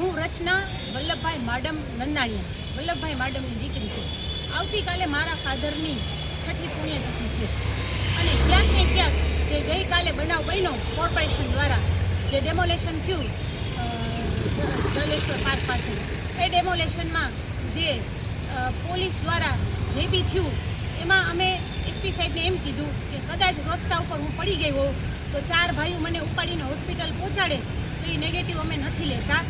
હું રચના વલ્લભભાઈ માડમ નંદાણીયા, વલ્લભભાઈ માડમની દીકરી છું. આવતીકાલે મારા ફાધરની 6ઠી પુણ્યતિથિ છે અને ક્યાંક ને ક્યાંક જે ગઈકાલે બનાવ બન્યો કોર્પોરેશન દ્વારા જે ડેમોલેશન થયું જલેશ્વર પાર્ક પાસે, એ ડેમોલેશનમાં જે પોલીસ દ્વારા જે બી થયું એમાં અમે એસપી સાહેબને એમ કીધું કે કદાચ રસ્તા ઉપર હું પડી ગઈ હોઉં તો 4 ભાઈઓ મને ઉપાડીને હોસ્પિટલ પહોંચાડે તો એ નેગેટિવ અમે નથી લેતા.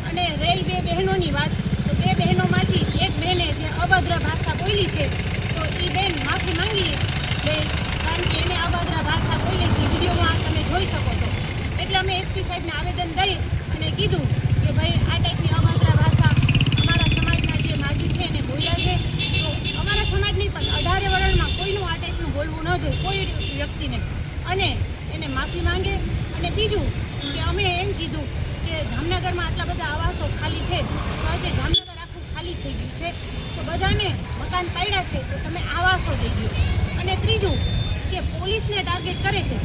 અને રહી 2 બહેનોની વાત, તો 2 બહેનોમાંથી એક બહેને જે અભદ્ર ભાષા બોલી છે તો એ બેન માફી માંગી લે, કારણ કે એને અભદ્ર ભાષા બોલી છે. વિડીયોમાં તમે જોઈ શકો છો. એટલે અમે એસપી સાહેબને આવેદન દઈ અને કીધું કે ભાઈ આ ટાઈપની અભદ્ર ભાષા અમારા સમાજના જે માજી છે એને બોલ્યા છે તો અમારા સમાજની પણ 18 વરણમાં કોઈનું આ ટાઈપનું બોલવું ન જોઈએ કોઈ વ્યક્તિને, અને એને માફી માંગે. અને બીજું કે અમે એમ કીધું કે જામનગરમાં આટલા બધા આવાસો ખાલી છે તો આજે જામનગર આખું ખાલી થઈ ગયું છે તો બધાને મકાન પાડ્યા છે તો તમે આવાસો દઈ દો. અને ત્રીજું કે પોલીસને ટાર્ગેટ કરે છે.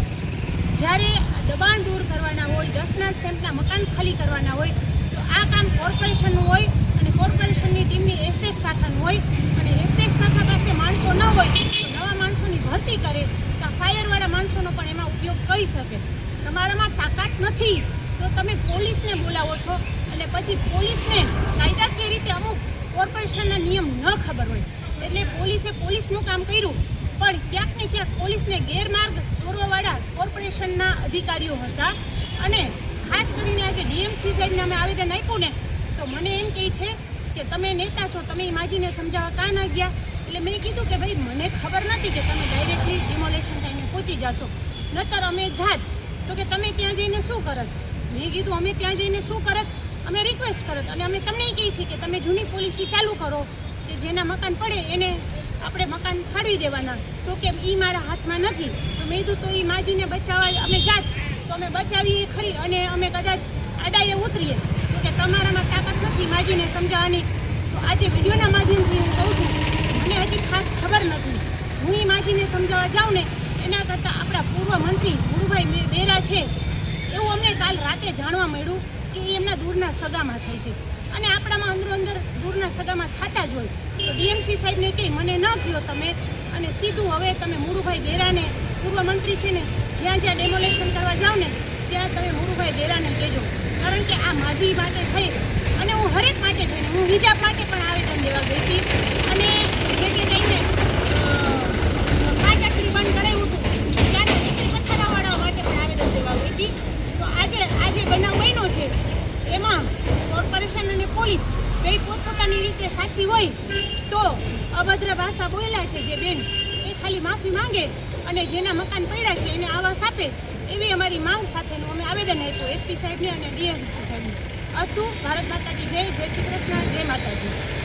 જ્યારે દબાણ દૂર કરવાના હોય, 10ના સ્ટેમ્પના મકાન ખાલી કરવાના હોય તો આ કામ કોર્પોરેશનનું હોય અને કોર્પોરેશનની ટીમની એસએચ શાખાનું હોય. અને એસએચ શાખા પાસે માણસો ન હોય તો નવા માણસોની ભરતી કરે તો ફાયરવાળા માણસોનો પણ એમાં ઉપયોગ કરી શકે. તમારામાં તાકાત નથી તો તમે પોલીસને બોલાવો છો અને પછી પોલીસને કાયદાકીય રીતે અમુક કોર્પોરેશનના નિયમ ન ખબર હોય એટલે પોલીસે પોલીસનું કામ કર્યું, પણ ક્યાંક ને ક્યાંક પોલીસને ગેરમાર્ગ દોરવાવાળા કોર્પોરેશનના અધિકારીઓ હતા. અને ખાસ કરીને આજે ડીએમસી સાહેબને અમે આવેદન આપ્યું ને તો મને એમ કહે છે કે તમે નેતા છો, તમે એ માજીને સમજાવવા કાં ના ગયા? એટલે મેં કીધું કે ભાઈ મને ખબર નથી કે તમે ડાયરેક્ટલી ડિમોલેશન ટાઈમે પહોંચી જશો, નતર અમે જાત તો કે તમે ત્યાં જઈને શું કરત? મેં કીધું અમે ત્યાં જઈને શું કરત, અમે રિક્વેસ્ટ કરત અને અમે તમને કહીએ છીએ કે તમે જૂની પોલિસી ચાલુ કરો કે જેના મકાન પડે એને આપણે મકાન ફાળવી દેવાના. તો કે એ મારા હાથમાં નથી. તો મેં કીધું તો એ માજીને બચાવવા અમે જાત તો અમે બચાવીએ ખરી અને અમે કદાચ આડાએ ઉતરીએ તો કે તમારામાં તાકાત નથી માજીને સમજાવવાની. તો આજે વિડીયોના માધ્યમથી હું કહું છું મને હજી ખાસ ખબર નથી. હું એ માજીને સમજાવવા જાઉં ને એના કરતાં આપણા પૂર્વ મંત્રી મુળુભાઈ બેરા છે એવું અમને કાલ રાતે જાણવા મળ્યું કે એ એમના દૂરના સગામાં થાય છે અને આપણામાં અંદરો અંદર દૂરના સગામાં થતા જ હોય. તો ડીએમસી સાહેબને કહી મને ન કહો તમે, અને સીધું હવે તમે મુળુભાઈ બેરાને પૂર્વ મંત્રી છે ને જ્યાં જ્યાં ડેમોલેશન કરવા જાઓ ને ત્યાં તમે મુળુભાઈ બેરાને કહેજો, કારણ કે આ માજી માટે થઈ અને હું હરેક માટે થઈને હું હિજાબ માટે પણ આવેદન દેવા ગઈ હતી અને જે કે કહીને ફાટકડી બંધ કરાવ્યું હતું ત્યારે દીકરી પથ્થરાવાળા માટે પણ આવેદન દેવા ગઈ હતી. તો આજે બનાવ બન્યો છે એમાં કોર્પોરેશન અને પોલીસ બે પોતપોતાની રીતે સાચી હોય તો અભદ્ર ભાષા બોલ્યા છે જે બેન એ ખાલી માફી માંગે અને જેના મકાન પડ્યા છે એને આવાસ આપે એવી અમારી માંગ સાથેનું અમે આવેદન આપ્યું એસપી સાહેબને અને ડીએમસી સાહેબને. અસ્તુ. ભારત માતા કી જય. જય શ્રી કૃષ્ણ. જય માતાજી.